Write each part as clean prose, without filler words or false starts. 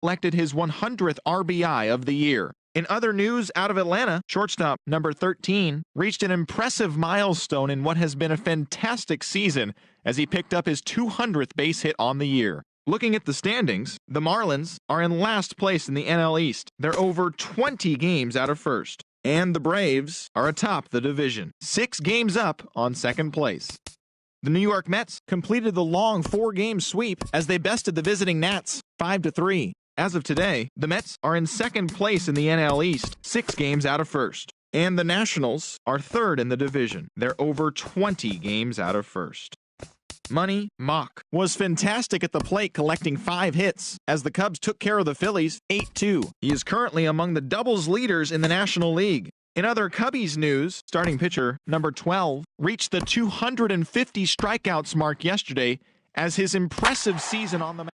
collected his 100th RBI of the year. In other news out of Atlanta, shortstop number 13 reached an impressive milestone in what has been a fantastic season as he picked up his 200th base hit on the year. Looking at the standings, the Marlins are in last place in the NL East. They're over 20 games out of first. And the Braves are atop the division, 6 games up on second place. The New York Mets completed the long 4-game sweep as they bested the visiting Nats 5-3. As of today, the Mets are in second place in the NL East, 6 games out of first. And the Nationals are third in the division. They're over 20 games out of first. Money Mock was fantastic at the plate, collecting 5 hits as the Cubs took care of the Phillies 8-2. He is currently among the doubles leaders in the National League. In other Cubbies news, starting pitcher number 12 reached the 250 strikeouts mark yesterday as his impressive season on the mound.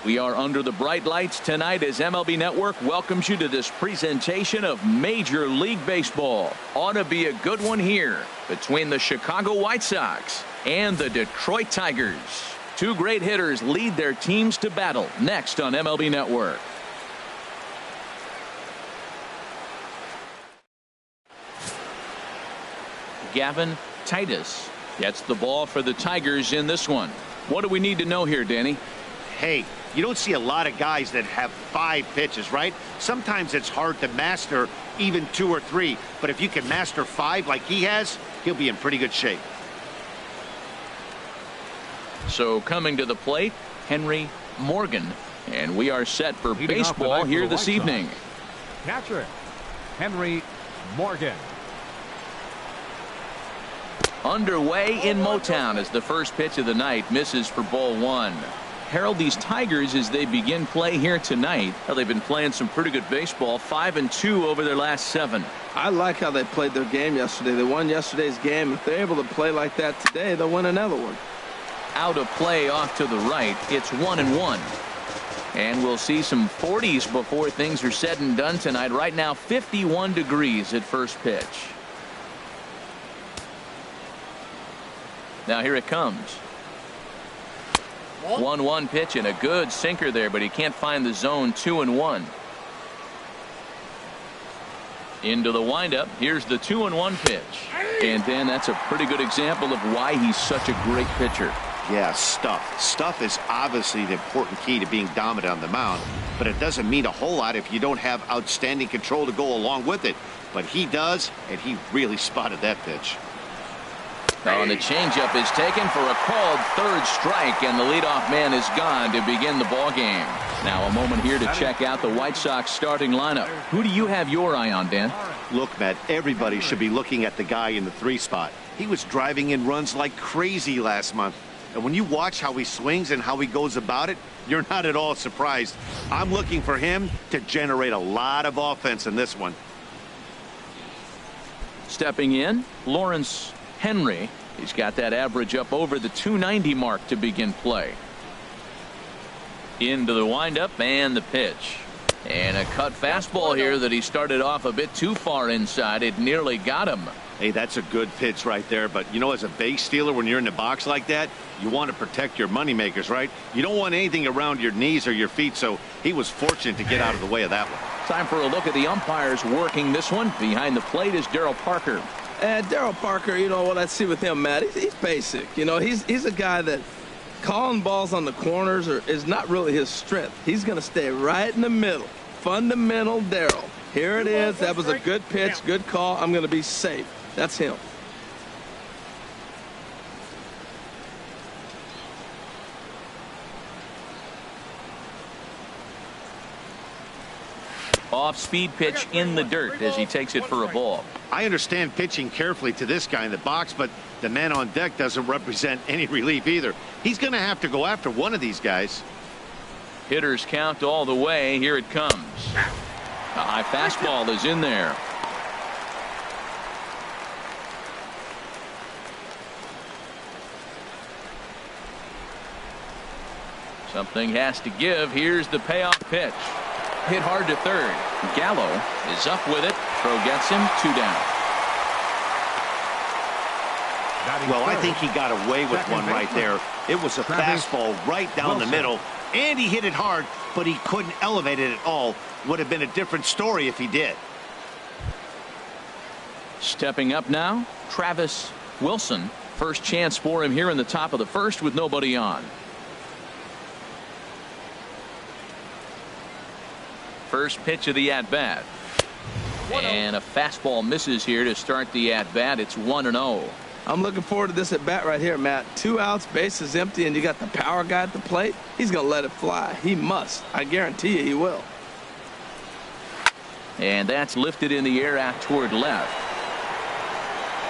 We are under the bright lights tonight as MLB Network welcomes you to this presentation of Major League Baseball. Ought to be a good one here between the Chicago White Sox and the Detroit Tigers. 2 great hitters lead their teams to battle next on MLB Network. Gavin Titus gets the ball for the Tigers in this one. What do we need to know here, Danny? Hey, you don't see a lot of guys that have 5 pitches, right? Sometimes it's hard to master even 2 or 3, but if you can master 5 like he has, he'll be in pretty good shape. So coming to the plate, Henry Morgan, and we are set for baseball here this evening. Catcher, Henry Morgan. Underway in Motown as the first pitch of the night misses for ball 1. Harold, these Tigers, as they begin play here tonight, they've been playing some pretty good baseball, 5-2 over their last 7. I like how they played their game yesterday. They won yesterday's game. If they're able to play like that today, they'll win another one. Out of play off to the right. It's 1-1. And we'll see some 40s before things are said and done tonight. Right now, 51 degrees at first pitch. Now here it comes. 1-1 pitch and a good sinker there, but he can't find the zone. 2-1. Into the windup. Here's the 2-1 pitch. And then that's a pretty good example of why he's such a great pitcher. Yeah, stuff. Stuff is obviously the important key to being dominant on the mound, but it doesn't mean a whole lot if you don't have outstanding control to go along with it. But he does, and he really spotted that pitch. And the changeup is taken for a called 3rd strike, and the leadoff man is gone to begin the ball game. Now a moment here to check out the White Sox starting lineup. Who do you have your eye on, Dan? Look, Matt, everybody should be looking at the guy in the 3 spot. He was driving in runs like crazy last month. And when you watch how he swings and how he goes about it, you're not at all surprised. I'm looking for him to generate a lot of offense in this one. Stepping in, Lawrence Henry. He's got that average up over the 290 mark to begin play. Into the windup and the pitch. And a cut fastball here that he started off a bit too far inside. It nearly got him. Hey, that's a good pitch right there. But, you know, as a base stealer, when you're in the box like that, you want to protect your moneymakers, right? You don't want anything around your knees or your feet, so he was fortunate to get out of the way of that one. Time for a look at the umpires working this one. Behind the plate is Darryl Parker. Darryl Parker, you know what I see with him, Matt, he's basic. You know, he's a guy that calling balls on the corners is not really his strength. He's going to stay right in the middle. Fundamental Darryl. Here it is. That was a good pitch, good call. I'm going to be safe. That's him. Off-speed pitch in the dirt as he takes it for a ball. I understand pitching carefully to this guy in the box, but the man on deck doesn't represent any relief either. He's going to have to go after one of these guys. Hitters count all the way. Here it comes. A high fastball is in there. Something has to give. Here's the payoff pitch. Hit hard to third. Gallo is up with it. Throw gets him. 2 down. Well, I think he got away with one right there. It was a fastball right down the middle, and he hit it hard, but he couldn't elevate it at all. Would have been a different story if he did. Stepping up now, Travis Wilson. First chance for him here in the top of the first with nobody on. First pitch of the at-bat. And a fastball misses here to start the at-bat. It's 1-0. I'm looking forward to this at bat right here, Matt. 2 outs, bases empty, and you got the power guy at the plate. He's going to let it fly. He must. I guarantee you he will. And that's lifted in the air out toward left.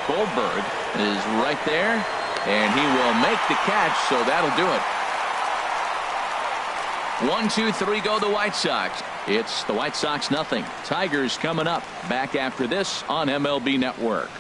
Goldberg is right there, and he will make the catch, so that'll do it. 1, 2, 3 go the White Sox. It's the White Sox nothing. Tigers coming up. Back after this on MLB Network.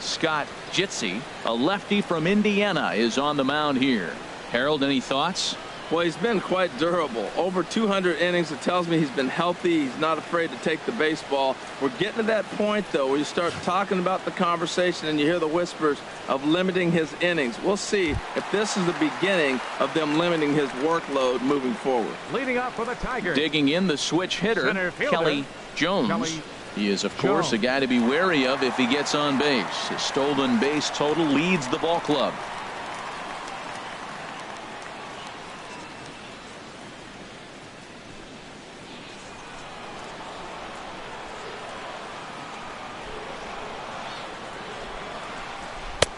Scott Jitsi, a lefty from Indiana, is on the mound here. Harold, any thoughts? Well, he's been quite durable. Over 200 innings. It tells me he's been healthy. He's not afraid to take the baseball. We're getting to that point, though, where you start talking about the conversation and you hear the whispers of limiting his innings. We'll see if this is the beginning of them limiting his workload moving forward. Leading up for the Tigers. Digging in the switch hitter, Kelly Jones. He is, of course, a guy to be wary of if he gets on base. His stolen base total leads the ball club.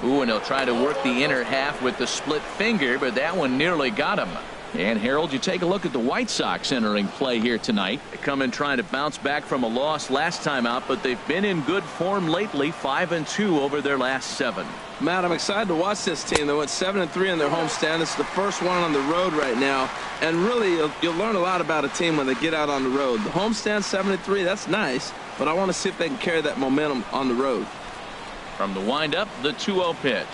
Ooh, and he'll try to work the inner half with the split finger, but that one nearly got him. And Harold, you take a look at the White Sox entering play here tonight. They come in trying to bounce back from a loss last time out, but they've been in good form lately, 5-2 over their last 7. Matt, I'm excited to watch this team. They went 7-3 in their homestand. This is the first one on the road right now. And really, you'll learn a lot about a team when they get out on the road. The homestand 7-3, that's nice, but I want to see if they can carry that momentum on the road. From the windup, the 2-0 pitch.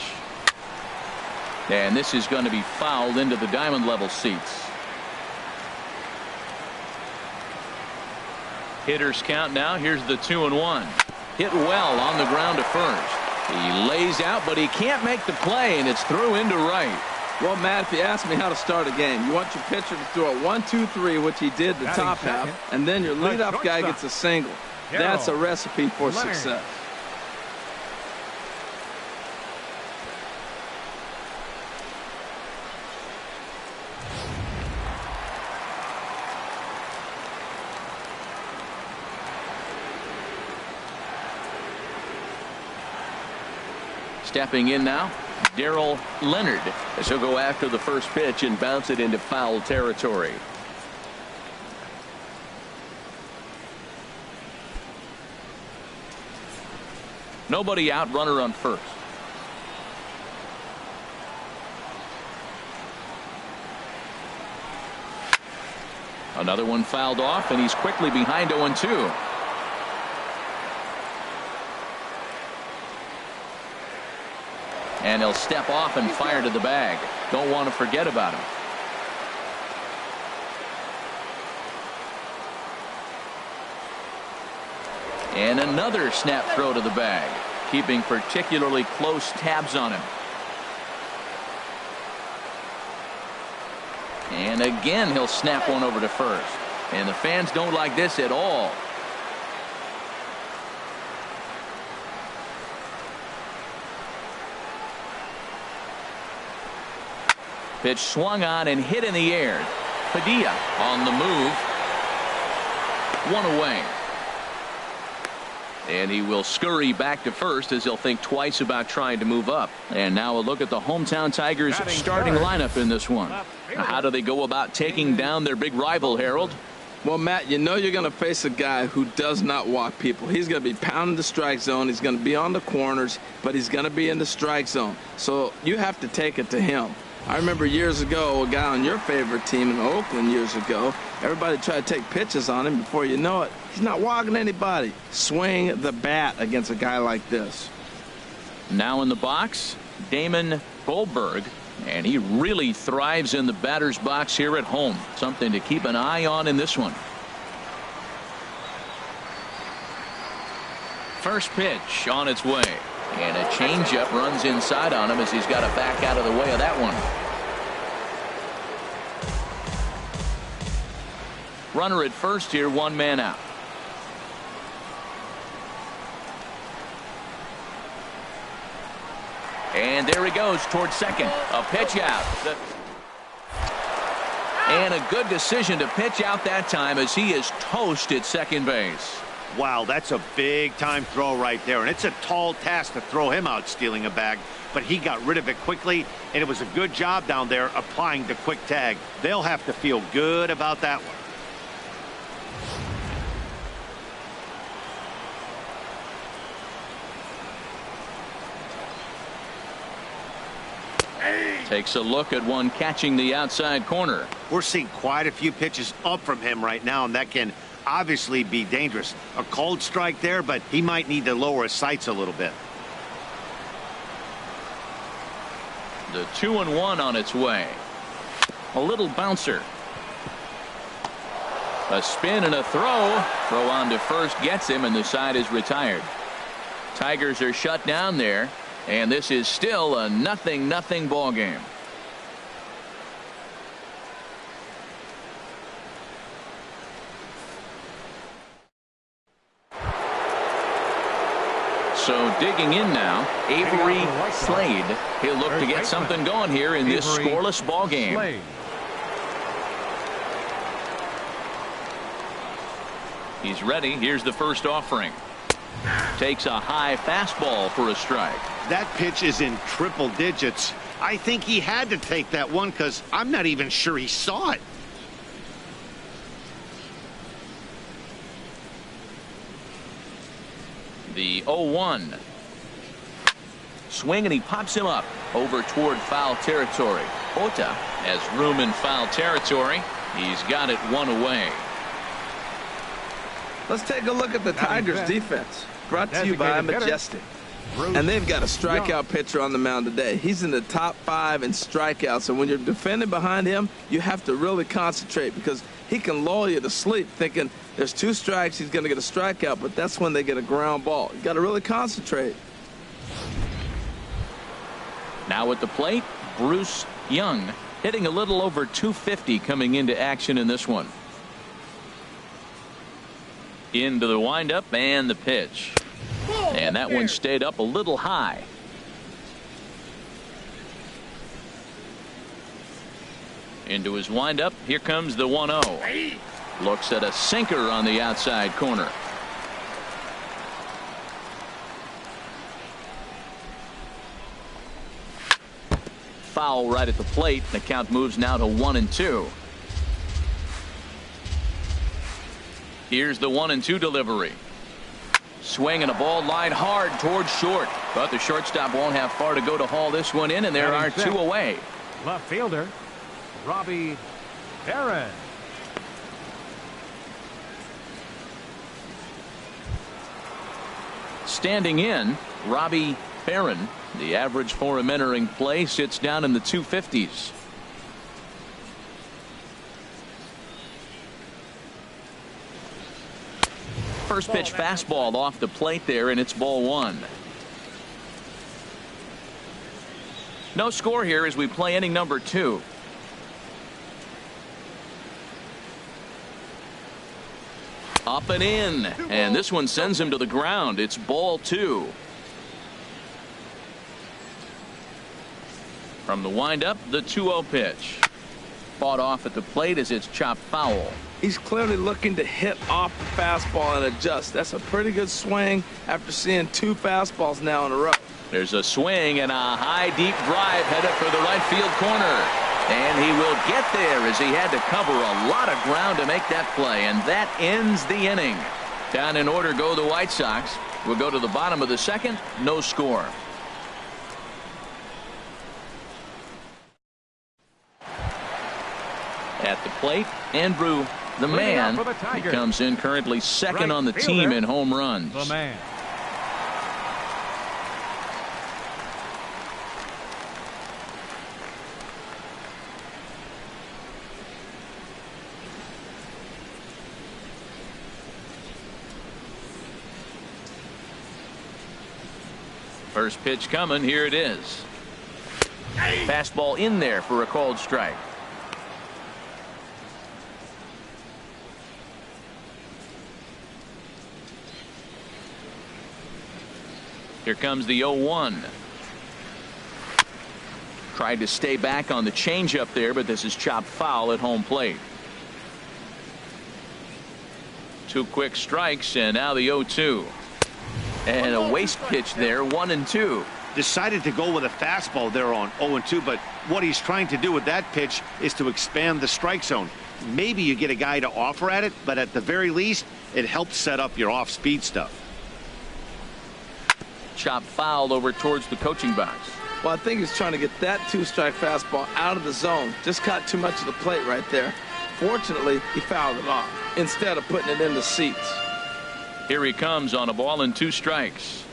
And this is going to be fouled into the diamond level seats. Hitters count now. Here's the 2-1. Hit well on the ground to first. He lays out, but he can't make the play, and it's through into right. Well, Matt, if you ask me how to start a game, you want your pitcher to throw a 1-2-3, which he did the top half, and then your leadoff guy gets a single. That's a recipe for success. Stepping in now, Darrell Leonard, as he'll go after the first pitch and bounce it into foul territory. Nobody out, runner on first. Another one fouled off, and he's quickly behind 0-2. And he'll step off and fire to the bag. Don't want to forget about him. And another snap throw to the bag, keeping particularly close tabs on him. And again, he'll snap one over to first. And the fans don't like this at all. Pitch swung on and hit in the air. Padilla on the move. One away. And he will scurry back to first as he'll think twice about trying to move up. And now a look at the hometown Tigers starting lineup in this one. Now, how do they go about taking down their big rival, Harold? Well, Matt, you know you're going to face a guy who does not walk people. He's going to be pounding the strike zone. He's going to be on the corners, but he's going to be in the strike zone. So you have to take it to him. I remember years ago, a guy on your favorite team in Oakland years ago, everybody tried to take pitches on him. Before you know it, he's not walking anybody. Swing the bat against a guy like this. Now in the box, Damon Goldberg, and he really thrives in the batter's box here at home. Something to keep an eye on in this one. First pitch on its way, and a changeup runs inside on him as he's got to back out of the way of that one. Runner at first here, one man out. And there he goes towards second. A pitch out. And a good decision to pitch out that time as he is toast at second base. Wow, that's a big time throw right there, and it's a tall task to throw him out stealing a bag, but he got rid of it quickly, and it was a good job down there applying the quick tag. They'll have to feel good about that one. Takes a look at one catching the outside corner. We're seeing quite a few pitches up from him right now, and that can obviously be dangerous. A cold strike there, but he might need to lower his sights a little bit. The 2-1 on its way. A little bouncer. A spin and a throw. Throw on to first gets him, and the side is retired. Tigers are shut down there, and this is still a 0-0 ball game. So digging in now, Avery Slade. He'll look to get something going here in this scoreless ball game. He's ready. Here's the first offering. Takes a high fastball for a strike. That pitch is in triple digits. I think he had to take that one because I'm not even sure he saw it. The 0-1. Swing, and he pops him up over toward foul territory. Ota has room in foul territory. He's got it one away. Let's take a look at the Tigers defense. Brought to you by Majestic. And they've got a strikeout pitcher on the mound today. He's in the top 5 in strikeouts. And when you're defending behind him, you have to really concentrate because he can lull you to sleep thinking there's 2 strikes, he's going to get a strikeout, but that's when they get a ground ball. You got to really concentrate. Now at the plate, Bruce Young, hitting a little over 250 coming into action in this one. Into the windup and the pitch. And that one stayed up a little high. Into his windup. Here comes the 1-0. Looks at a sinker on the outside corner. Foul right at the plate. The count moves now to 1-2. Here's the 1-2 delivery. Swing and a ball line hard towards short, but the shortstop won't have far to go to haul this one in, and there are 2 away. Left fielder Robbie Barron. Standing in, Robbie Barron. The average for him entering play sits down in the 250s. First pitch fastball off the plate there, and it's ball 1. No score here as we play inning number 2. Up and in, and this one sends him to the ground. It's ball 2. From the windup, the 2-0 pitch. Fought off at the plate as it's chopped foul. He's clearly looking to hit off the fastball and adjust. That's a pretty good swing after seeing 2 fastballs now in a row. There's a swing and a high deep drive headed for the right field corner. And he will get there as he had to cover a lot of ground to make that play. And that ends the inning. Down in order go the White Sox. We'll go to the bottom of the second. No score. At the plate, Andrew the man. He comes in currently second on the team in home runs. The man. First pitch coming. Here it is. Fastball in there for a called strike. Here comes the 0-1. Tried to stay back on the changeup there, but this is chopped foul at home plate. 2 quick strikes, and now the 0-2. And a waste pitch there, 1-2. Decided to go with a fastball there on 0-2, but what he's trying to do with that pitch is to expand the strike zone. Maybe you get a guy to offer at it, but at the very least, it helps set up your off-speed stuff. Chop foul over towards the coaching box. Well, I think he's trying to get that 2-strike fastball out of the zone. Just caught too much of the plate right there. Fortunately, he fouled it off instead of putting it in the seats. Here he comes on a ball and 2 strikes.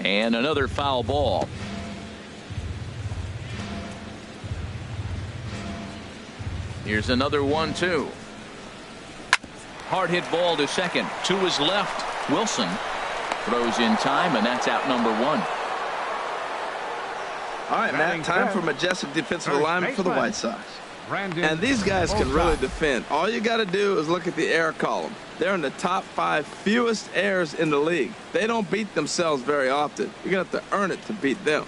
And another foul ball. Here's another 1-2. Hard hit ball to second. To his left. Wilson throws in time, and that's out number 1. All right, Matt, time for majestic defensive alignment for the White Sox. And these guys can really defend. All you got to do is look at the error column. They're in the top 5 fewest errors in the league. They don't beat themselves very often. You're going to have to earn it to beat them.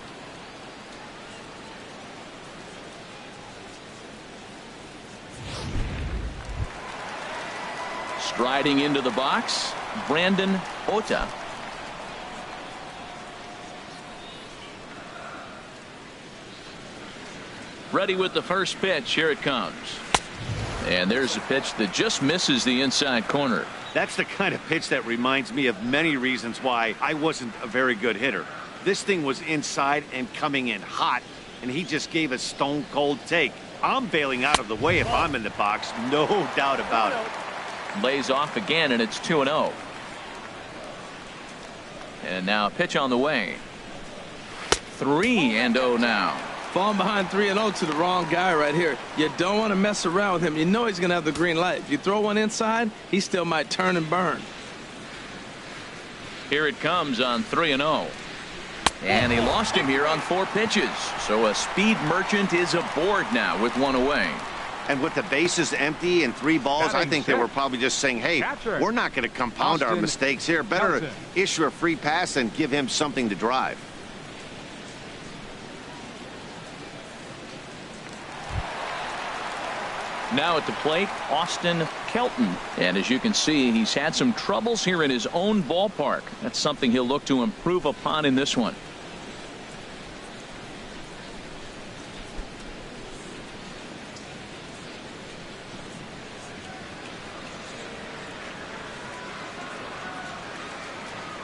Striding into the box, Brandon Ota. Ready with the first pitch. Here it comes. And there's a pitch that just misses the inside corner. That's the kind of pitch that reminds me of many reasons why I wasn't a very good hitter. This thing was inside and coming in hot, and he just gave a stone cold take. I'm bailing out of the way if I'm in the box, no doubt about it. Lays off again, and it's 2-0. And now a pitch on the way. 3-0 now. Falling behind 3-0 to the wrong guy right here. You don't want to mess around with him. You know he's going to have the green light. If you throw one inside, he still might turn and burn. Here it comes on 3-0. And he lost him here on 4 pitches. So a speed merchant is aboard now with 1 away. And with the bases empty and 3 balls, I think they were probably just saying, hey, we're not going to compound our mistakes here. Better issue a free pass and give him something to drive. Now at the plate, Austin Kelton. And as you can see, he's had some troubles here in his own ballpark. That's something he'll look to improve upon in this one.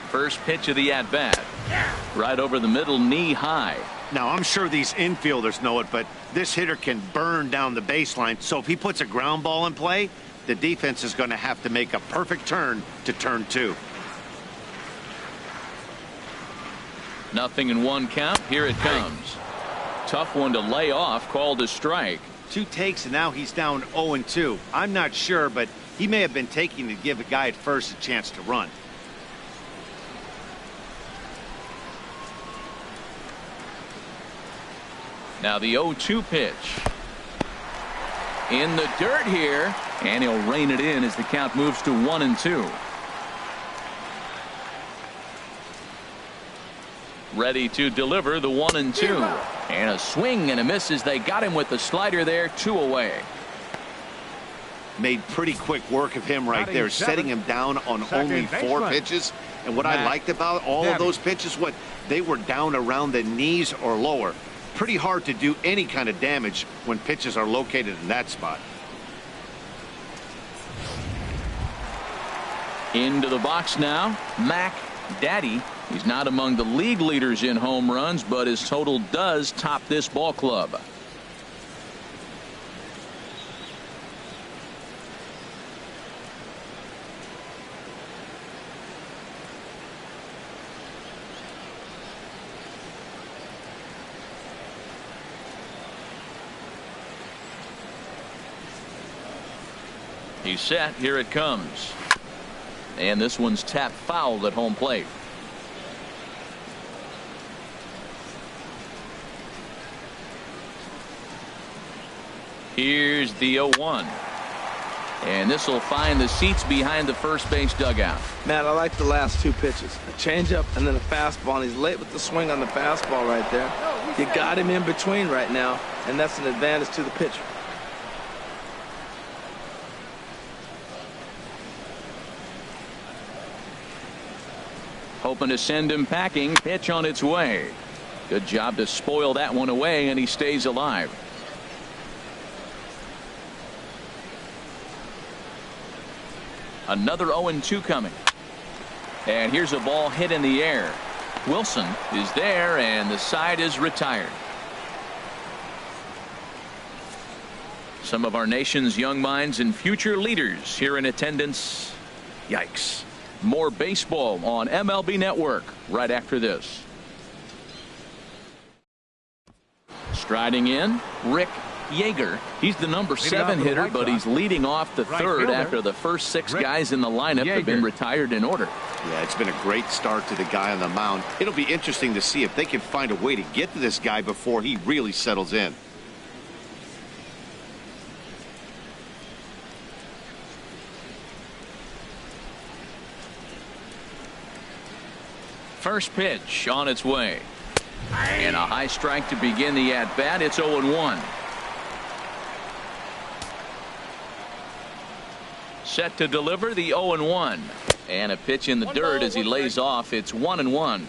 First pitch of the at-bat. Right over the middle, knee high. Now, I'm sure these infielders know it, but this hitter can burn down the baseline. So if he puts a ground ball in play, the defense is going to have to make a perfect turn to turn 2. 0-1 count. Here it comes. Tough one to lay off, called a strike. 2 takes, and now he's down 0-2. I'm not sure, but he may have been taking to give a guy at first a chance to run. Now the 0-2 pitch. In the dirt here, and he'll rein it in as the count moves to 1-2. Ready to deliver the 1-2. And a swing and a miss as they got him with the slider there, 2 away. Made pretty quick work of him right there, setting him down on only 4 pitches. And what I liked about all of those pitches, they were down around the knees or lower. Pretty hard to do any kind of damage when pitches are located in that spot. Into the box now, Mac Daddy. He's not among the league leaders in home runs, but his total does top this ball club. He's set. Here it comes. And this one's tapped foul at home plate. Here's the 0-1. And this will find the seats behind the first base dugout. Matt, I like the last two pitches. A changeup and then a fastball. And he's late with the swing on the fastball right there. You got him in between right now, and that's an advantage to the pitcher. Hoping to send him packing. Pitch on its way. Good job to spoil that one away, and he stays alive. Another 0-2 coming. And here's a ball hit in the air. Wilson is there, and the side is retired. Some of our nation's young minds and future leaders here in attendance. Yikes. More baseball on MLB Network right after this. Striding in, Rick Yeager. He's the number 7 hitter, but he's leading off the third after the first 6 guys in the lineup have been retired in order. Yeah, it's been a great start to the guy on the mound. It'll be interesting to see if they can find a way to get to this guy before he really settles in. First pitch on its way. And a high strike to begin the at-bat. It's 0-1. Set to deliver the 0-1. And a pitch in the dirt as he lays off. It's 1-1.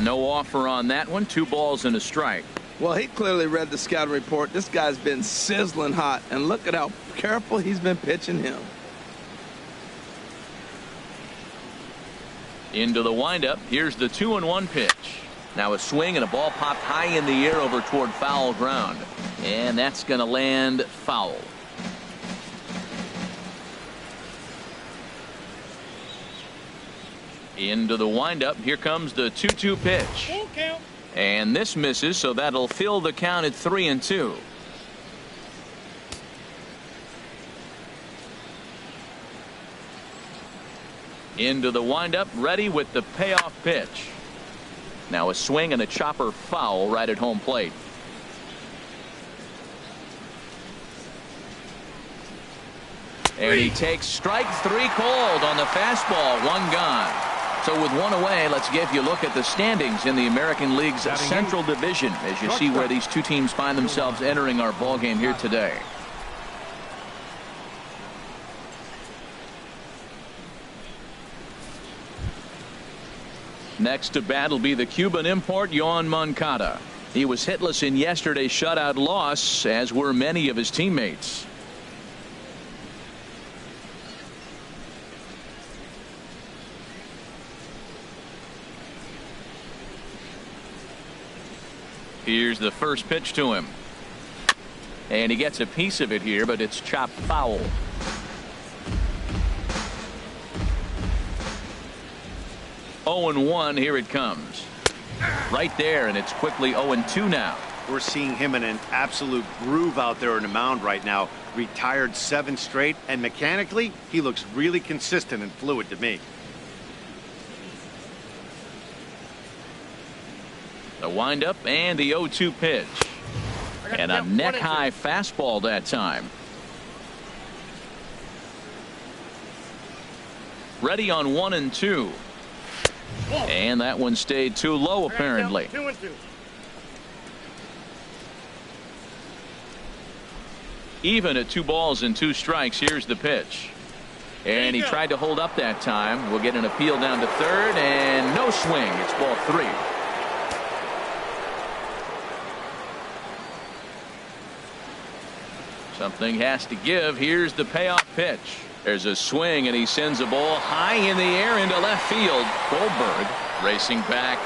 No offer on that one. 2 balls and a strike. Well, he clearly read the scouting report. This guy's been sizzling hot, and look at how careful he's been pitching him. Into the windup. Here's the 2-1 pitch. Now a swing and a ball popped high in the air over toward foul ground. And that's going to land foul. Into the windup. Here comes the 2-2 pitch. And this misses, so that'll fill the count at 3-2. Into the windup, ready with the payoff pitch. Now a swing and a chopper foul right at home plate. And he takes strike 3 called on the fastball. 1 gone. So with 1 away, let's give you a look at the standings in the American League's Central Division as you see where these 2 teams find themselves entering our ball game here today. Next to bat will be the Cuban import Yoan Moncada. He was hitless in yesterday's shutout loss, as were many of his teammates. Here's the first pitch to him. And he gets a piece of it here, but it's chopped foul. Oh and 1, here it comes. Right there, and it's quickly 0-2 now. We're seeing him in an absolute groove out there on the mound right now. Retired 7 straight, and mechanically, he looks really consistent and fluid to me. The windup and the 0-2 pitch. And a neck-high fastball that time. Ready on 1 and 2. And that one stayed too low, apparently. 2-2. Even at 2 balls and 2 strikes. Here's the pitch. And he tried to hold up that time. We'll get an appeal down to third, and no swing. It's ball 3. Something has to give. Here's the payoff pitch. There's a swing, and he sends a ball high in the air into left field. Goldberg racing back.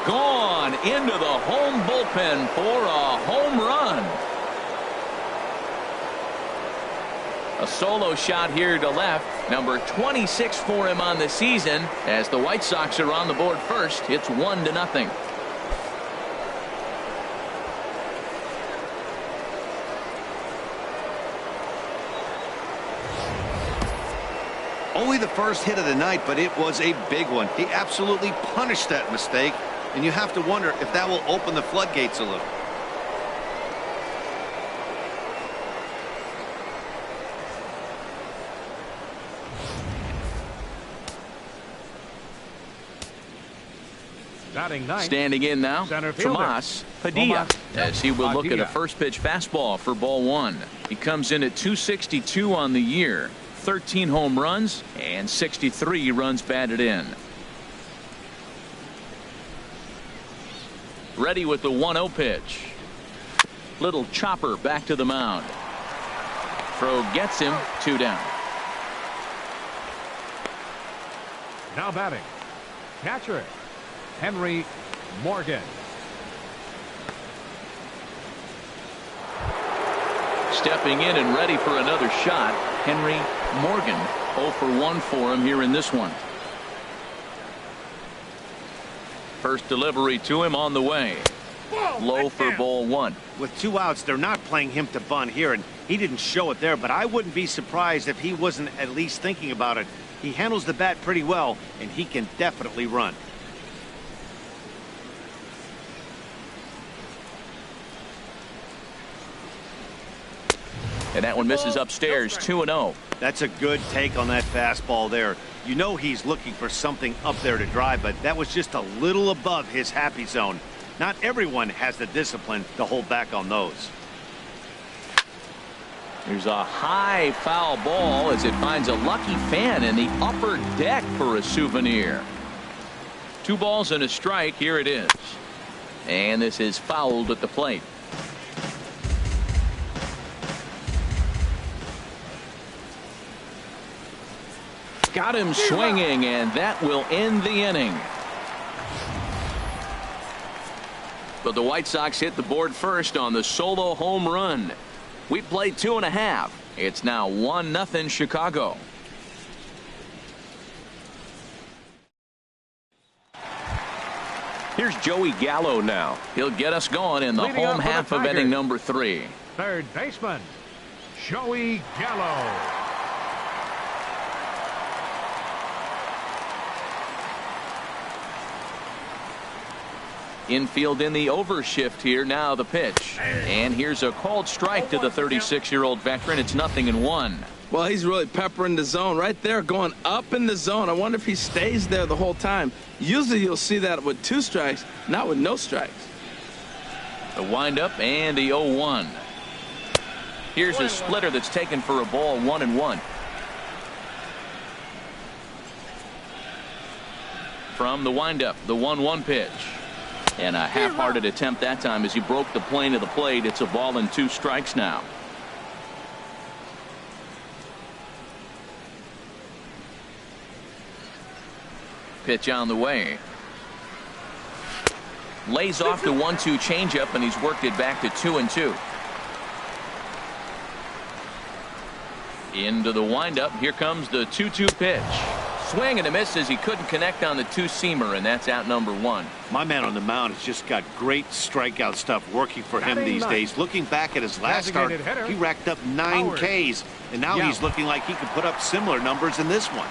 Gone into the home bullpen for a home run. A solo shot here to left. Number 26 for him on the season. As the White Sox are on the board first, it's 1-0. Only the first hit of the night, but it was a big one. He absolutely punished that mistake, and you have to wonder if that will open the floodgates a little. Standing in now, Tomas Padilla, as he will look at a first pitch fastball for ball one. He comes in at 262 on the year, 13 home runs and 63 runs batted in. Ready with the 1-0 pitch. Little chopper back to the mound. Throw gets him, 2 down. Now batting, catcher Henry Morgan. Stepping in and ready for another shot, Henry Morgan. 0 for 1 for him here in this one. First delivery to him on the way. Low for ball one. With 2 outs, they're not playing him to bunt here, and he didn't show it there, but I wouldn't be surprised if he wasn't at least thinking about it. He handles the bat pretty well, and he can definitely run. And that one misses upstairs, 2-0. That's a good take on that fastball there. You know he's looking for something up there to drive, but that was just a little above his happy zone. Not everyone has the discipline to hold back on those. There's a high foul ball as it finds a lucky fan in the upper deck for a souvenir. 2 balls and a strike. Here it is. And this is fouled at the plate. Got him swinging, and that will end the inning. But the White Sox hit the board first on the solo home run. We played 2.5. It's now 1-0 Chicago. Here's Joey Gallo now. He'll get us going in the home half of inning number 3. Third baseman Joey Gallo. Infield in the overshift here. Now the pitch. And here's a called strike to the 36-year-old veteran. It's 0-1. Well, he's really peppering the zone right there, going up in the zone. I wonder if he stays there the whole time. Usually you'll see that with 2 strikes, not with no strikes. The windup and the 0-1. Here's a splitter that's taken for a ball, 1-1. From the windup, the 1-1 pitch. And a half-hearted attempt that time as he broke the plane of the plate. It's a ball and 2 strikes now. Pitch on the way. Lays off the 1-2 changeup, and he's worked it back to 2-2. Into the windup. Here comes the 2-2 pitch. Swing and a miss as he couldn't connect on the 2-seamer, and that's out number 1. My man on the mound has just got great strikeout stuff working for him these days. Looking back at his last start, he racked up 9 Ks, and now he's looking like he could put up similar numbers in this one.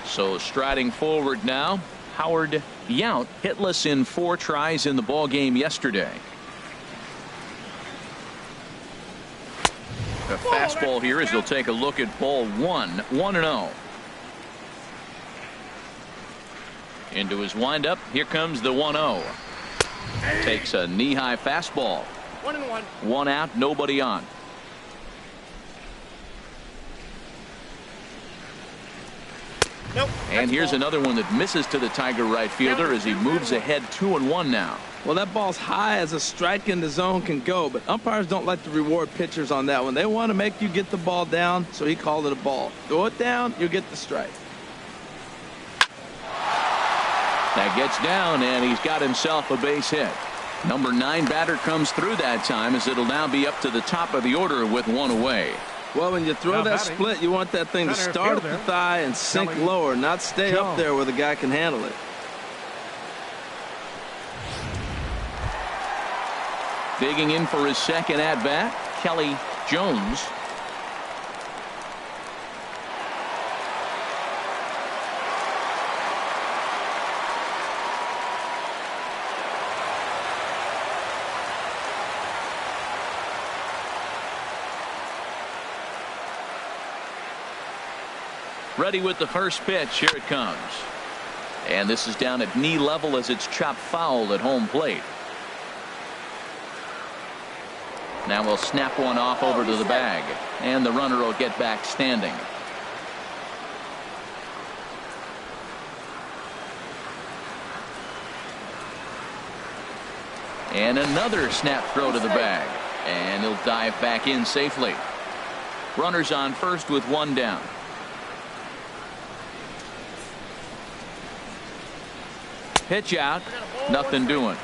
So striding forward now, Howard Yount, hitless in 4 tries in the ball game yesterday. The fastball here as he'll take a look at ball 1, 1-0. Into his windup. Here comes the 1-0. Takes a knee-high fastball. 1-1. 1 out, nobody on. Nope. And here's another one that misses to the Tiger right fielder as he moves ahead 2-1 now. Well, that ball's high as a strike in the zone can go, but umpires don't like to reward pitchers on that one. They want to make you get the ball down, so he called it a ball. Throw it down, you'll get the strike. That gets down, and he's got himself a base hit. Number 9 batter comes through that time as it'll now be up to the top of the order with 1 away. Well, when you throw that split, you want that thing to start at the thigh and sink lower, not stay up there where the guy can handle it. Digging in for his second at bat, Kelly Jones. Ready with the first pitch. Here it comes. And this is down at knee level as it's chopped foul at home plate. Now we'll snap one off over to the bag, and the runner will get back standing. And another snap throw to the bag, and he'll dive back in safely. Runners on first with one down. Pitch out, nothing doing.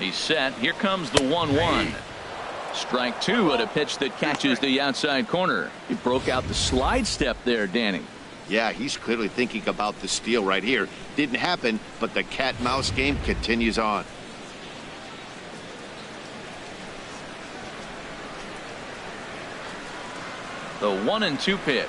He's set. Here comes the 1-1. Strike two at a pitch that catches the outside corner. He broke out the slide step there, Danny. Yeah, he's clearly thinking about the steal right here. Didn't happen, but the cat-mouse game continues on. The 1-2 pitch.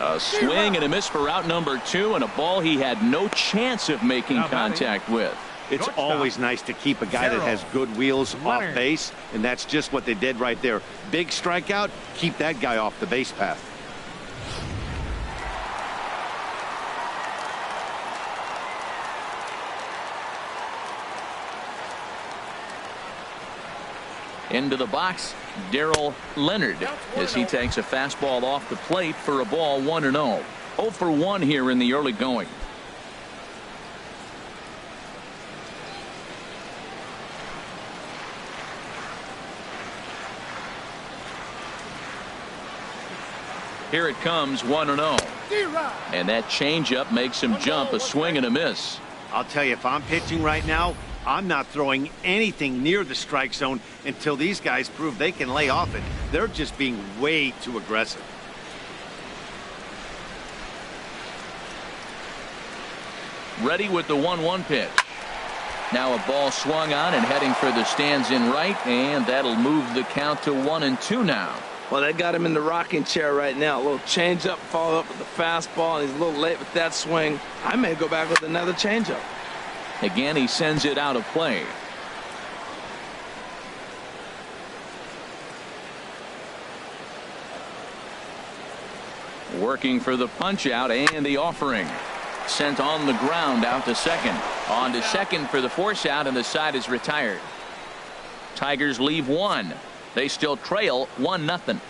A swing and a miss for out number 2, and a ball he had no chance of making contact with. It's always nice to keep a guy that has good wheels off base, and that's just what they did right there. Big strikeout, keep that guy off the base path. Into the box, Darrell Leonard, as he takes a fastball off the plate for a ball 1-0. 0 for 1 here in the early going. Here it comes, 1-0. And that changeup makes him jump, a swing and a miss. I'll tell you, if I'm pitching right now, I'm not throwing anything near the strike zone until these guys prove they can lay off it. They're just being way too aggressive. Ready with the 1-1 pitch. Now a ball swung on and heading for the stands in right, and that'll move the count to 1-2 now. Well, they got him in the rocking chair right now. A little changeup, followed up with the fastball, and he's a little late with that swing. I may go back with another changeup. Again, he sends it out of play. Working for the punch out and the offering. Sent on the ground out to second. On to second for the force out, and the side is retired. Tigers leave one. They still trail 1-0.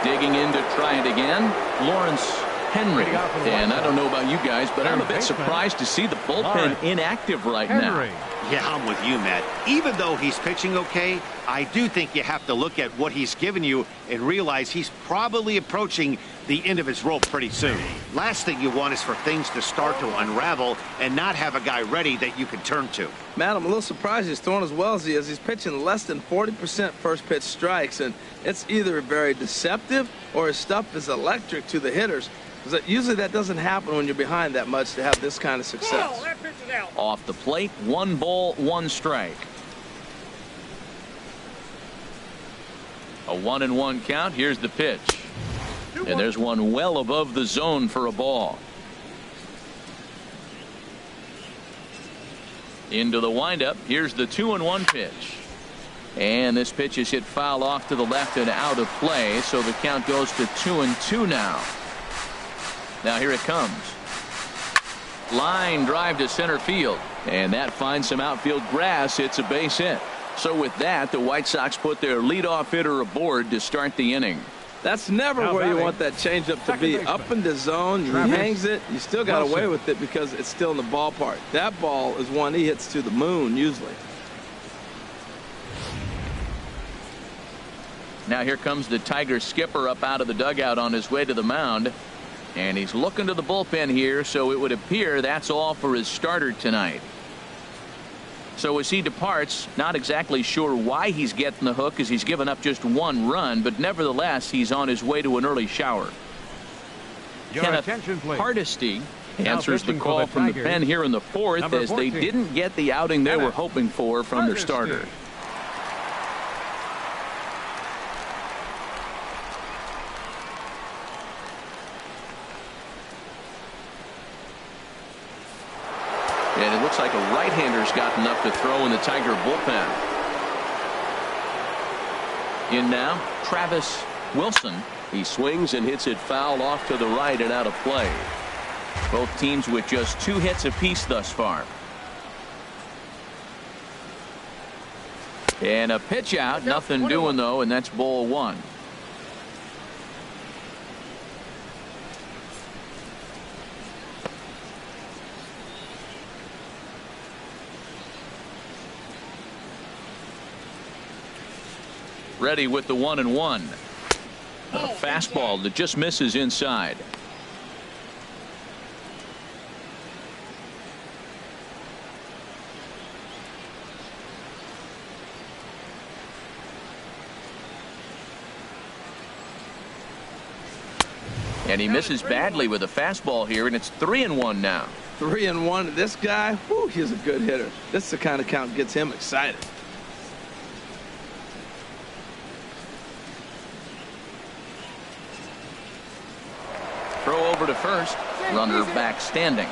Digging in to try it again, Lawrence Henry. And I don't know about you guys, but I'm a bit surprised to see the bullpen inactive right now. Yeah, I'm with you, Matt. Even though he's pitching okay, I do think you have to look at what he's given you and realize he's probably approaching the end of his rope pretty soon. Last thing you want is for things to start to unravel and not have a guy ready that you can turn to. Matt, I'm a little surprised he's throwing as well as he is. He's pitching less than 40% first pitch strikes, and it's either very deceptive or his stuff is electric to the hitters. Usually that doesn't happen when you're behind that much to have this kind of success. Off the plate, 1 ball, 1 strike. A 1-1 count. Here's the pitch. And there's one well above the zone for a ball. Into the windup. Here's the 2-1 pitch. And this pitch is hit foul off to the left and out of play, so the count goes to 2-2 now. Now here it comes. Line drive to center field, and that finds some outfield grass. It's a base hit. So with that, the White Sox put their leadoff hitter aboard to start the inning. That's never where you want that changeup to be. Up in the zone, he hangs it. You still got away with it because it's still in the ballpark. That ball is one he hits to the moon usually. Now here comes the Tiger skipper up out of the dugout on his way to the mound. And he's looking to the bullpen here, so it would appear that's all for his starter tonight. So as he departs, not exactly sure why he's getting the hook, as he's given up just 1 run, but nevertheless, he's on his way to an early shower. Kenneth Hardesty Answers the call from the pen here in the fourth as they didn't get the outing they were hoping for from their starter. And it looks like a right-hander's got enough to throw in the Tiger bullpen. In now, Travis Wilson. He swings and hits it foul off to the right and out of play. Both teams with just 2 hits apiece thus far. And a pitch out, nothing doing though, and that's ball 1. Ready with the 1-1. A fastball that just misses inside. And he misses badly with a fastball here, and it's 3-1 now. 3-1. This guy, whew, he's a good hitter. This is the kind of count that gets him excited. Throw over to first. Runner back standing.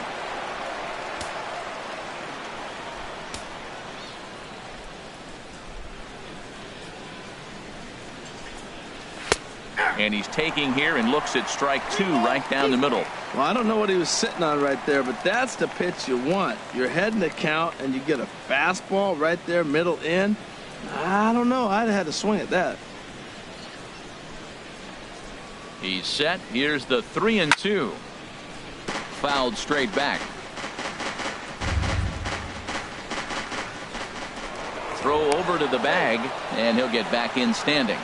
And he's taking here and looks at strike 2 right down the middle. Well, I don't know what he was sitting on right there, but that's the pitch you want. You're heading the count and you get a fastball right there, middle in. I don't know. I'd have had to swing at that. He's set. Here's the 3-2. Fouled straight back. Throw over to the bag, and he'll get back in standing.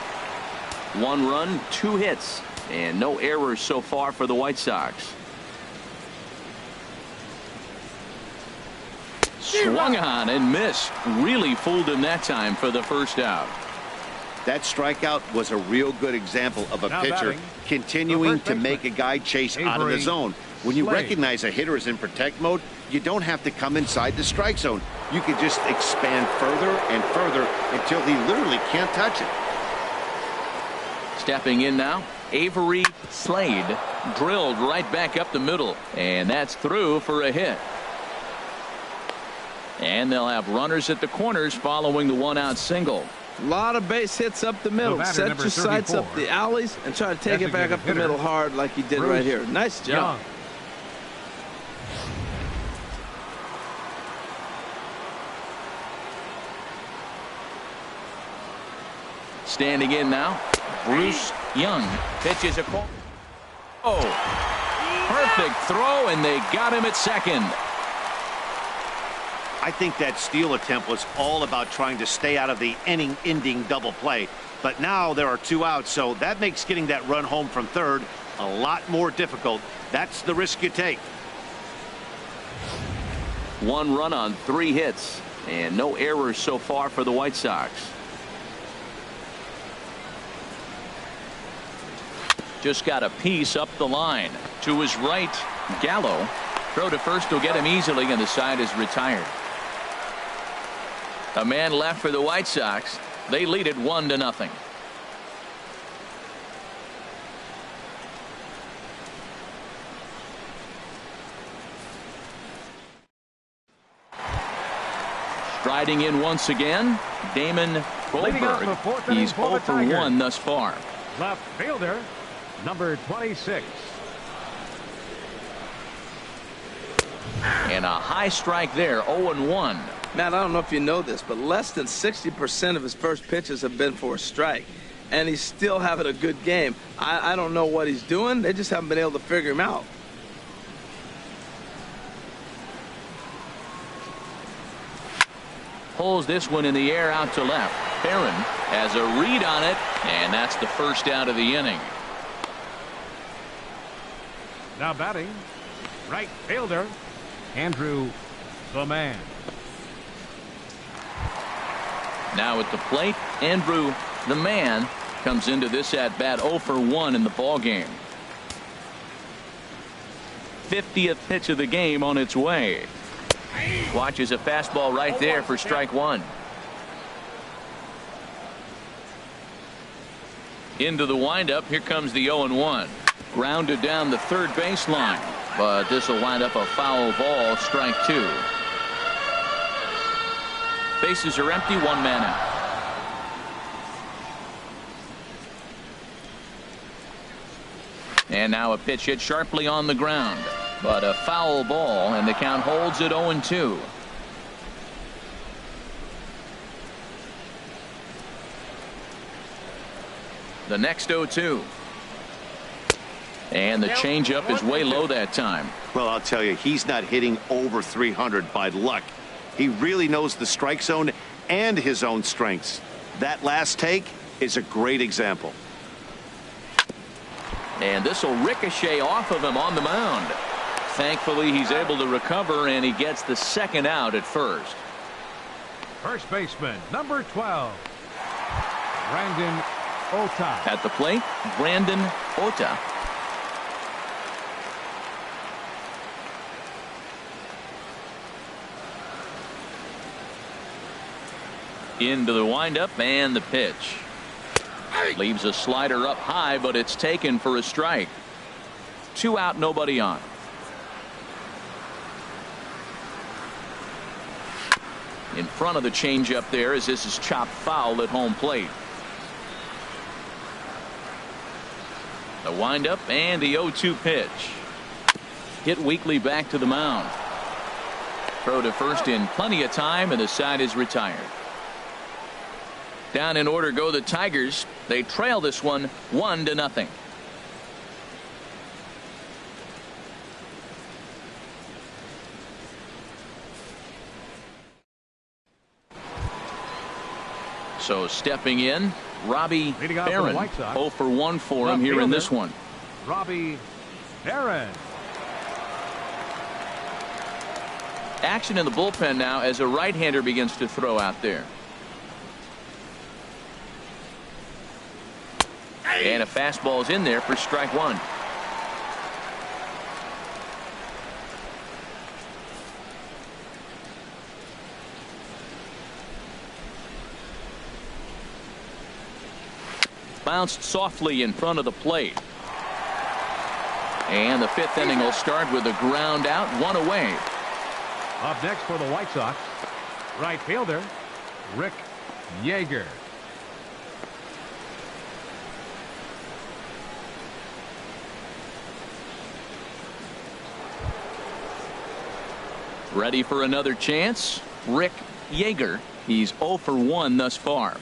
1 run, 2 hits, and no errors so far for the White Sox. Swung on and missed. Really fooled him that time for the first out. That strikeout was a real good example of a pitcher continuing to make a guy chase out of the zone. When you recognize a hitter is in protect mode, you don't have to come inside the strike zone. You can just expand further and further until he literally can't touch it. Stepping in now, Avery Slade drilled right back up the middle, and that's through for a hit. And they'll have runners at the corners following the 1-out single. A lot of base hits up the middle. Set your sights up the alleys and try to take it back up the middle hard like he did right here. Nice job. Standing in now, Bruce Young pitches a call. Oh, perfect throw, and they got him at second. I think that steal attempt was all about trying to stay out of the inning-ending double play. But now there are 2 outs, so that makes getting that run home from third a lot more difficult. That's the risk you take. 1 run on 3 hits, and no errors so far for the White Sox. Just got a piece up the line. To his right, Gallo. Throw to first will get him easily, and the side is retired. A man left for the White Sox. They lead it 1-0. Striding in once again, Damon Goldberg. He's 0 for 1 thus far. Left fielder, number 26. And a high strike there, 0-1. Matt, I don't know if you know this, but less than 60% of his first pitches have been for a strike. And he's still having a good game. I don't know what he's doing. They just haven't been able to figure him out. Pulls this one in the air out to left. Perrin has a read on it, and that's the first out of the inning. Now batting, right fielder, Andrew the Man. Now at the plate, Andrew the Man comes into this at bat 0 for 1 in the ball game. 50th pitch of the game on its way. Watches a fastball right there for strike one. Into the windup. Here comes the 0-1. Grounded down the third baseline, but this will wind up a foul ball. Strike two. Bases are empty. One man out. And now a pitch hit sharply on the ground, but a foul ball, and the count holds at 0-2. The next 0-2. And the changeup is way low that time. Well, I'll tell you, he's not hitting over 300 by luck. He really knows the strike zone and his own strengths. That last take is a great example. And this will ricochet off of him on the mound. Thankfully, he's able to recover, and he gets the second out at first. First baseman, number 12, Brandon Ota. At the plate, Brandon Ota. Into the windup and the pitch. Leaves a slider up high, but it's taken for a strike. 2 out, nobody on. In front of the changeup there, as this is chopped foul at home plate. The windup and the 0-2 pitch. Hit weakly back to the mound. Throw to first in plenty of time, and the side is retired. Down in order go the Tigers. They trail this one 1-0. So stepping in, Robbie Barron. 0 for 1 for him here in this one. Robbie Barron. Action in the bullpen now as a right-hander begins to throw out there. And a fastball is in there for strike one. Bounced softly in front of the plate. And the 5th inning will start with a ground out, 1 away. Up next for the White Sox, right fielder Rick Yeager. Ready for another chance? Rick Yeager. He's 0 for 1 thus far.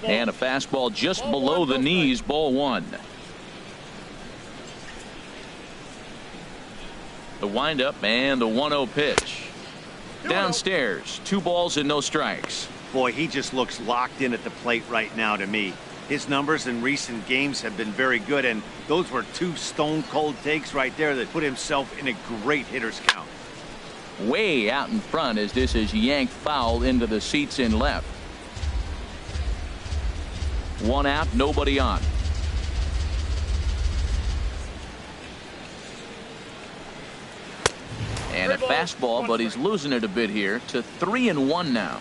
And a fastball just below the knees, ball 1. The windup and the 1-0 pitch. Downstairs, 2 balls and no strikes. Boy, he just looks locked in at the plate right now to me. His numbers in recent games have been very good, and those were 2 stone-cold takes right there that put himself in a great hitter's count. Way out in front as this is yanked foul into the seats in left. 1 out, nobody on. And a fastball, but he's losing it a bit here to 3-1 now.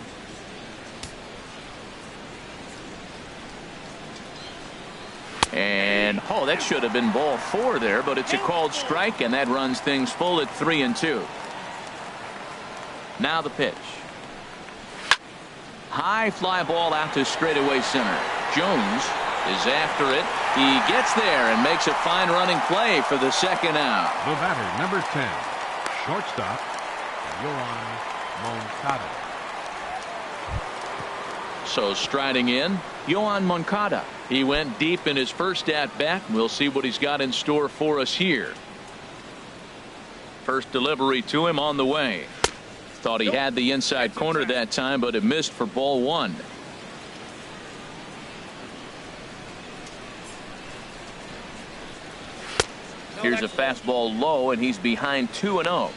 And oh, that should have been ball 4 there, but it's a called strike, and that runs things full at 3-2. Now the pitch. High fly ball out to straightaway center. Jones is after it. He gets there and makes a fine running play for the second out. The batter, number 10, shortstop, Yoan Moncada. So striding in, Yoan Moncada. He went deep in his first at bat. We'll see what he's got in store for us here. First delivery to him on the way. Thought he had the inside corner that time, but it missed for ball 1. Here's a fastball low, and he's behind 2-0.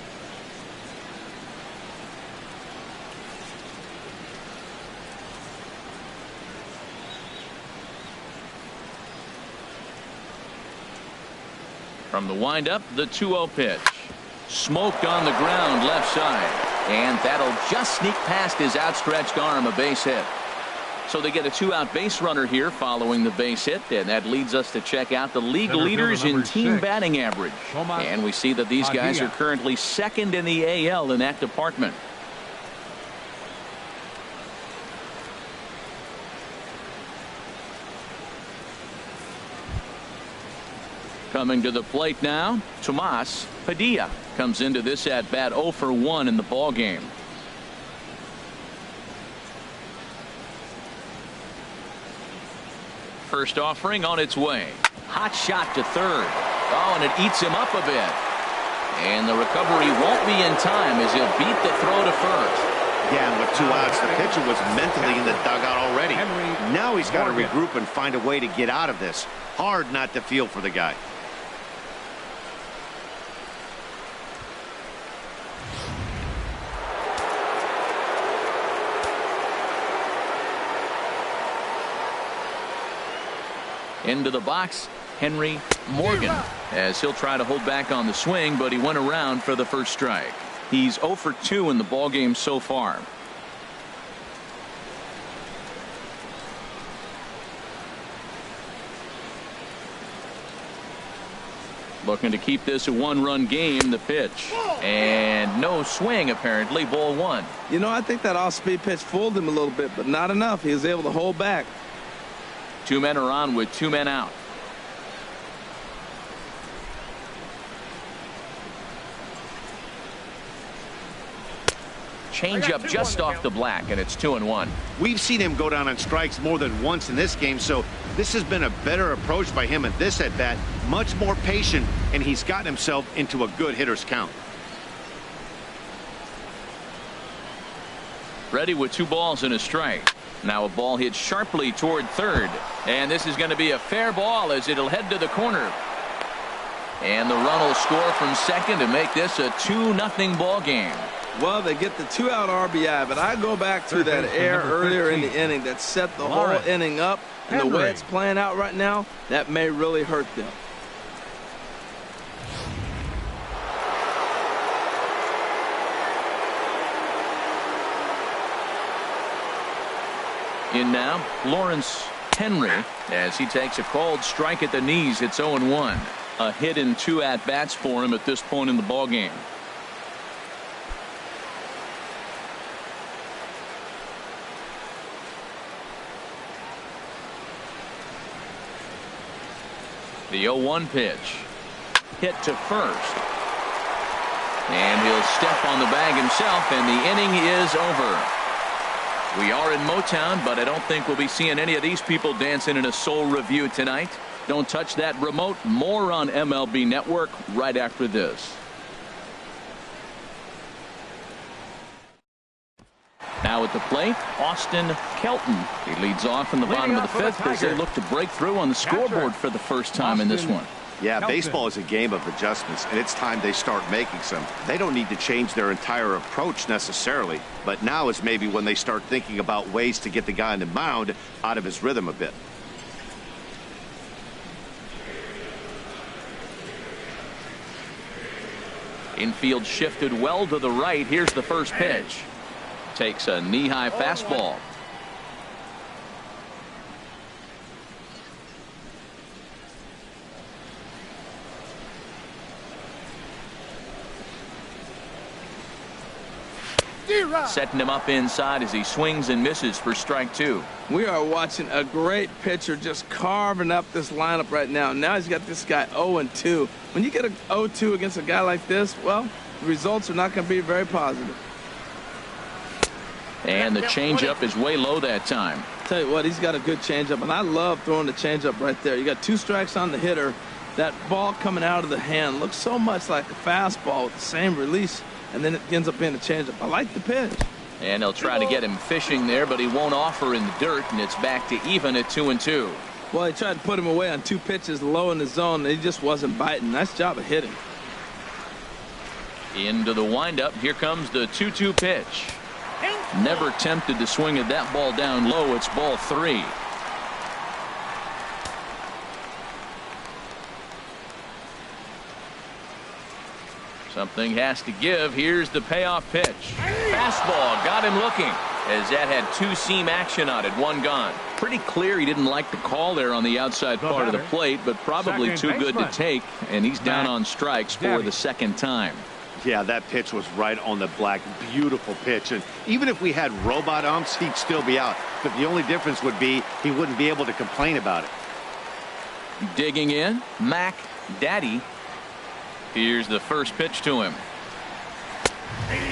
From the windup, the 2-0 pitch. Smoked on the ground left side. And that'll just sneak past his outstretched arm, a base hit. So they get a 2-out base runner here following the base hit, and that leads us to check out the league leaders in team batting average. And we see that these guys are currently second in the AL in that department. Coming to the plate now, Tomas Padilla comes into this at bat 0 for 1 in the ball game. First offering on its way. Hot shot to third. Oh, and it eats him up a bit. And the recovery won't be in time as he'll beat the throw to first. Yeah, and with 2 outs, the pitcher was mentally in the dugout already. Now he's got to regroup and find a way to get out of this. Hard not to feel for the guy. Into the box, Henry Morgan, as he'll try to hold back on the swing, but he went around for the first strike. He's 0 for 2 in the ball game so far. Looking to keep this a 1-run game. The pitch, and no swing apparently. Ball 1. You know, I think that off-speed pitch fooled him a little bit, but not enough. He was able to hold back. 2 men are on with 2 men out. Changeup just off the black, and it's 2-1. We've seen him go down on strikes more than once in this game, so this has been a better approach by him at this at-bat. Much more patient, and he's gotten himself into a good hitter's count. Ready with 2 balls and a strike. Now a ball hit sharply toward third, and this is going to be a fair ball as it'll head to the corner. And the run will score from second to make this a 2-0 ball game. Well, they get the 2-out RBI, but I go back to that error earlier in the inning that set the whole inning up, and the way it's playing out right now, that may really hurt them. In now, Lawrence Henry, as he takes a called strike at the knees. It's 0-1. A hit in 2 at-bats for him at this point in the ball game. The 0-1 pitch. Hit to first. And he'll step on the bag himself, and the inning is over. We are in Motown, but I don't think we'll be seeing any of these people dancing in a soul review tonight. Don't touch that remote. More on MLB Network right after this. Now at the plate, Austin Kelton. He leads off in the bottom of the 5th as they look to break through on the scoreboard for the first time in this one. Yeah, baseball is a game of adjustments, and it's time they start making some. They don't need to change their entire approach necessarily, but now is maybe when they start thinking about ways to get the guy on the mound out of his rhythm a bit. Infield shifted well to the right. Here's the first pitch. Takes a knee-high fastball. Setting him up inside as he swings and misses for strike 2. We are watching a great pitcher just carving up this lineup right now. Now he's got this guy 0-2. When you get a 0-2 against a guy like this, well, the results are not going to be very positive. And the changeup is way low that time. Tell you what, he's got a good changeup, and I love throwing the changeup right there. You got 2 strikes on the hitter. That ball coming out of the hand looks so much like a fastball with the same release, and then it ends up being a changeup. I like the pitch. And they'll try to get him fishing there, but he won't offer in the dirt, and it's back to even at 2-2. Well, he tried to put him away on 2 pitches low in the zone, and he just wasn't biting. Nice job of hitting. Into the windup. Here comes the 2-2 pitch. Never tempted to swing at that ball down low. It's ball 3. Something has to give. Here's the payoff pitch. Fastball got him looking, as that had two-seam action on it. One gone. Pretty clear he didn't like the call there on the outside part of the plate, but probably too good to take, and he's down on strikes for the second time. Yeah, that pitch was right on the black. Beautiful pitch. And even if we had robot umps, he'd still be out. But the only difference would be he wouldn't be able to complain about it. Digging in, Mac Daddy. Here's the first pitch to him.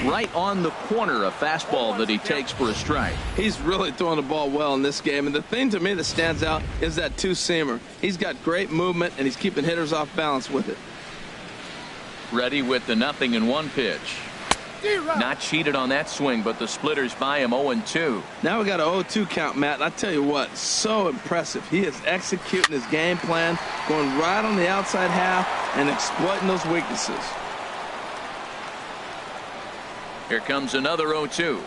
Right on the corner, a fastball that he takes for a strike. He's really throwing the ball well in this game. And the thing to me that stands out is that two-seamer. He's got great movement, and he's keeping hitters off balance with it. Ready with the 0-1 pitch. Not cheated on that swing, but the splitters by him 0-2. Now we got an 0-2 count, Matt. And I tell you what, so impressive. He is executing his game plan, going right on the outside half and exploiting those weaknesses. Here comes another 0-2.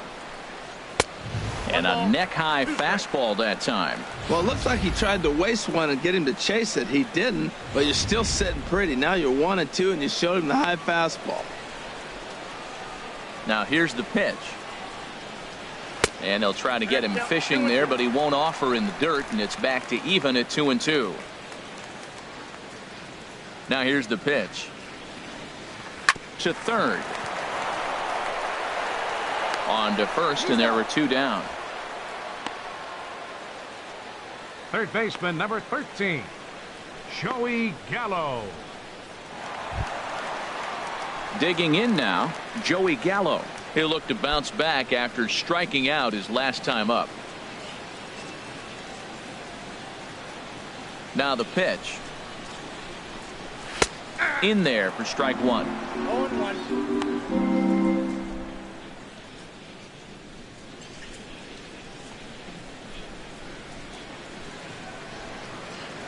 And a neck-high fastball that time. Well, it looks like he tried to waste one and get him to chase it. He didn't, but you're still sitting pretty. Now you're 1-2, and you showed him the high fastball. Now here's the pitch. And they'll try to get him fishing there, but he won't offer in the dirt, and it's back to even at 2-2. Now here's the pitch. To third. On to first, and there were two down. Third baseman, number 13, Joey Gallo. Digging in now, Joey Gallo. He'll look to bounce back after striking out his last time up. Now the pitch. In there for strike one. 0-1.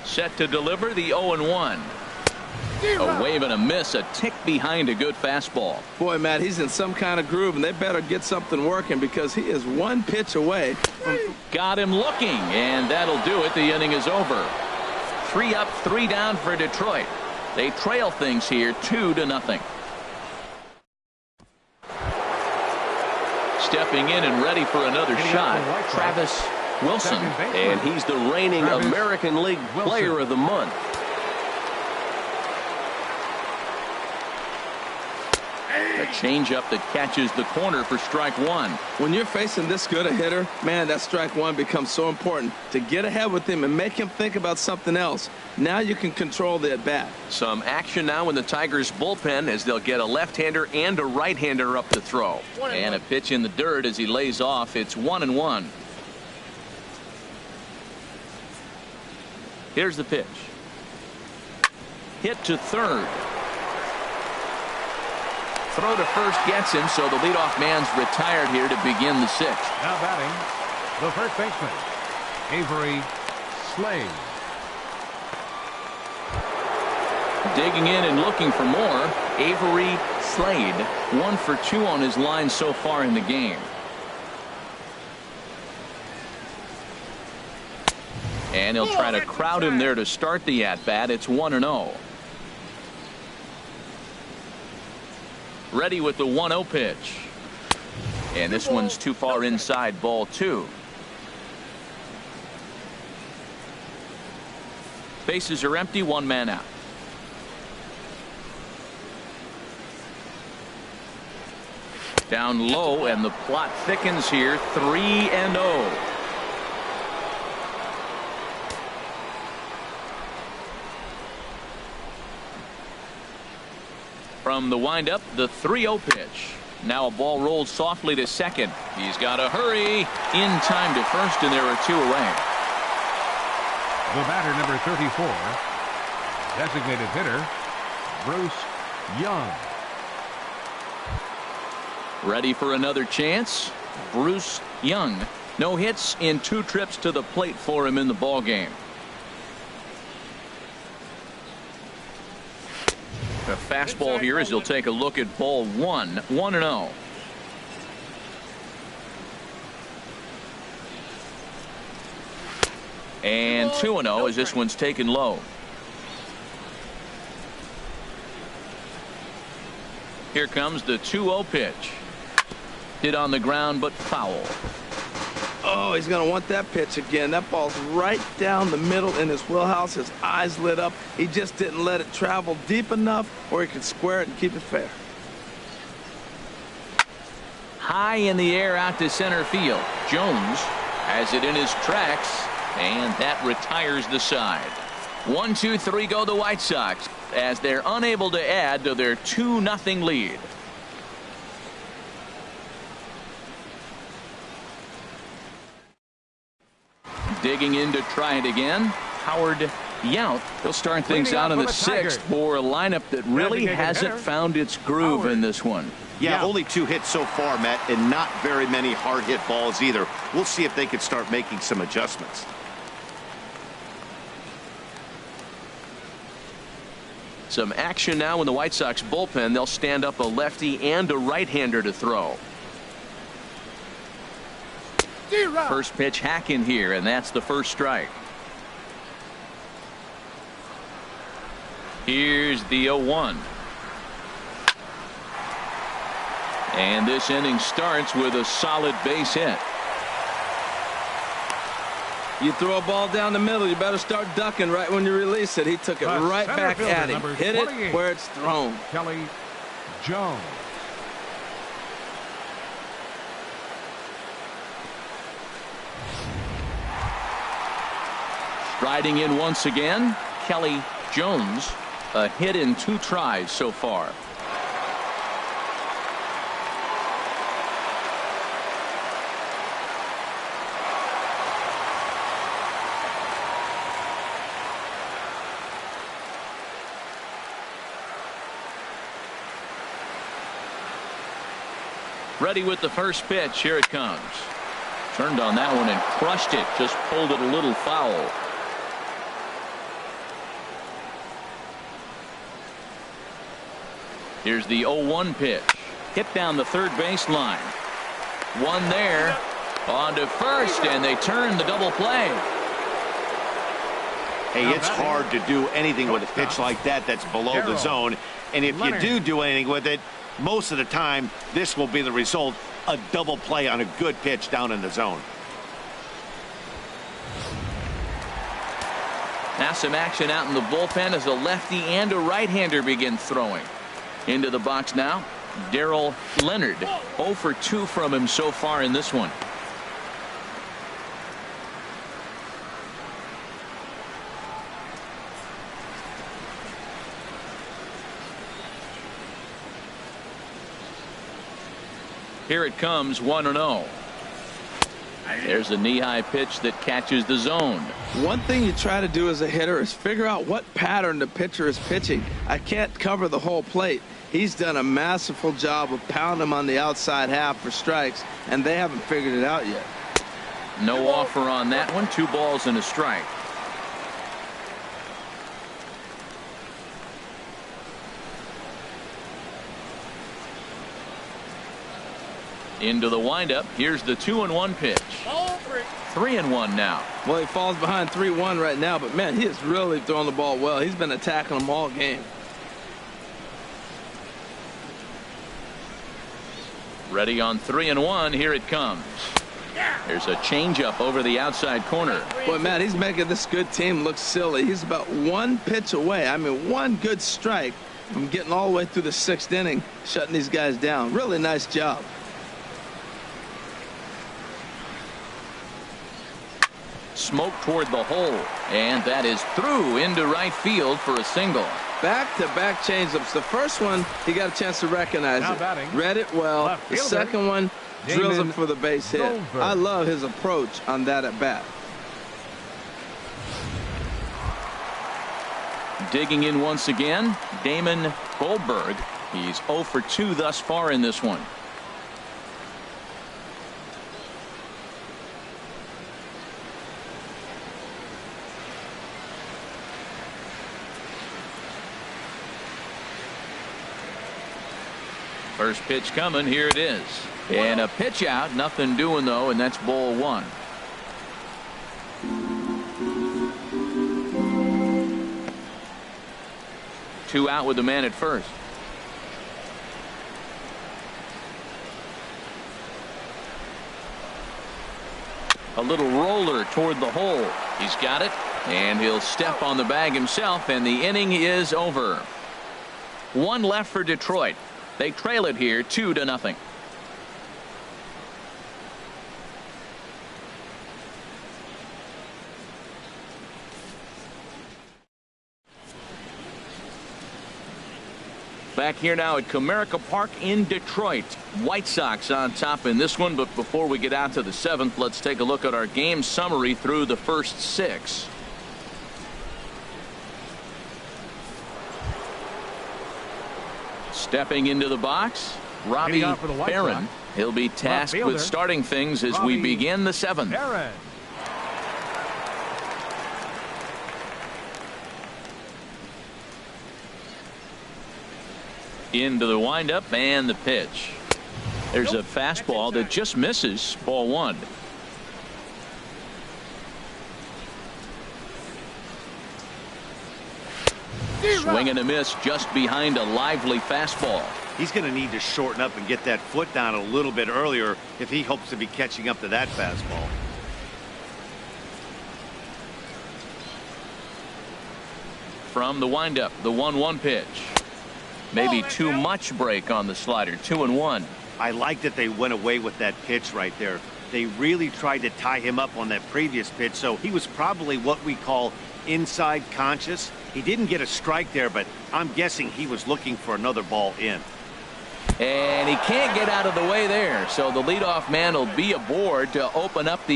Set to deliver the 0-1. A wave and a miss, a tick behind a good fastball. Boy, Matt, he's in some kind of groove, and they better get something working because he is one pitch away. Got him looking, and that'll do it. The inning is over. 3 up, 3 down for Detroit. They trail things here 2-0. Stepping in and ready for another shot, Travis Wilson. And he's the reigning American League Player of the Month. A changeup that catches the corner for strike one. When you're facing this good a hitter, man, that strike one becomes so important to get ahead with him and make him think about something else. Now you can control the at-bat. Some action now in the Tigers bullpen as they'll get a left-hander and a right-hander up to throw. And a pitch in the dirt as he lays off. It's 1-1. Here's the pitch. Hit to third. Throw to first gets him, so the leadoff man's retired here to begin the sixth. Now batting, the first baseman, Avery Slade. Digging in and looking for more, Avery Slade. 1 for 2 on his line so far in the game. And he'll try to crowd him there to start the at-bat. It's 1-0. Ready with the 1-0 pitch. And this one's too far inside, ball 2. Bases are empty, 1 man out. Down low, and the plot thickens here, 3-0. From the windup, the 3-0 pitch. Now a ball rolled softly to second. He's got to hurry in time to first, and there are 2 away. The batter, number 34, designated hitter, Bruce Young. Ready for another chance. Bruce Young. No hits in 2 trips to the plate for him in the ball game. A fastball here as he'll take a look at ball 1. 1-0. And 2-0 as this one's taken low. Here comes the 2-0 pitch. Hit on the ground, but foul. Oh, he's going to want that pitch again. That ball's right down the middle in his wheelhouse. His eyes lit up. He just didn't let it travel deep enough where he could square it and keep it fair. High in the air out to center field. Jones has it in his tracks, and that retires the side. 1-2-3 go the White Sox as they're unable to add to their 2-0 lead. Digging in to try it again, Howard Yount. He'll start things out in the 6th for a lineup that really hasn't found its groove in this one. Yeah, only 2 hits so far, Matt, and not very many hard hit balls either. We'll see if they can start making some adjustments. Some action now in the White Sox bullpen. They'll stand up a lefty and a right-hander to throw. First pitch hack in here, and that's the first strike. Here's the 0-1. And this inning starts with a solid base hit. You throw a ball down the middle, you better start ducking right when you release it. He took it right back at him. Hit it where it's thrown. Kelly Jones. Striding in once again, Kelly Jones. A hit in 2 tries so far. Ready with the first pitch. Here it comes. Turned on that one and crushed it. Just pulled it a little foul. Here's the 0-1 pitch. Hit down the third baseline. One there. On to first, and they turn the double play. Hey, it's hard to do anything with a pitch like that that's below the zone. And if you do anything with it, most of the time, this will be the result. A double play on a good pitch down in the zone. Now some action out in the bullpen as a lefty and a right-hander begin throwing. Into the box now, Darrell Leonard. 0 for 2 from him so far in this one. Here it comes, 1-0. There's a knee-high pitch that catches the zone. One thing you try to do as a hitter is figure out what pattern the pitcher is pitching. I can't cover the whole plate. He's done a masterful job of pounding him on the outside half for strikes, and they haven't figured it out yet. No offer on that one. 2 balls and a strike. Into the windup. Here's the 2-1 pitch. 3-1 now. Well, he falls behind 3-1 right now, but man, he is really throwing the ball well. He's been attacking them all game. Ready on 3-1. Here it comes. There's a changeup over the outside corner. Boy, Matt, he's making this good team look silly. He's about 1 pitch away. I mean, 1 good strike from getting all the way through the 6th inning, shutting these guys down. Really nice job. Smoke toward the hole, and that is through into right field for a single. Back-to-back changeups. The first one, he got a chance to recognize it. Read it well. The second one, drills him for the base hit. I love his approach on that at bat. Digging in once again, Damon Goldberg. He's 0 for 2 thus far in this one. First pitch coming. Here it is. And a pitch out. Nothing doing, though, and that's ball 1. Two out with the man at first. A little roller toward the hole. He's got it, and he'll step on the bag himself, and the inning is over. One left for Detroit. They trail it here 2-0. Back here now at Comerica Park in Detroit. White Sox on top in this one, but before we get out to the 7th, let's take a look at our game summary through the first 6. Stepping into the box, Robbie Barron. He'll be tasked with starting things as we begin the 7th. Barron. Into the windup and the pitch. There's a fastball that just misses. Ball 1. Swing and a miss just behind a lively fastball. He's going to need to shorten up and get that foot down a little bit earlier if he hopes to be catching up to that fastball. From the windup, the 1-1 pitch. Maybe too much break on the slider. 2-1. I like that they went away with that pitch right there. They really tried to tie him up on that previous pitch, so he was probably what we call inside conscious. He didn't get a strike there, but I'm guessing he was looking for another ball in. And he can't get out of the way there, so the leadoff man will be aboard to open up the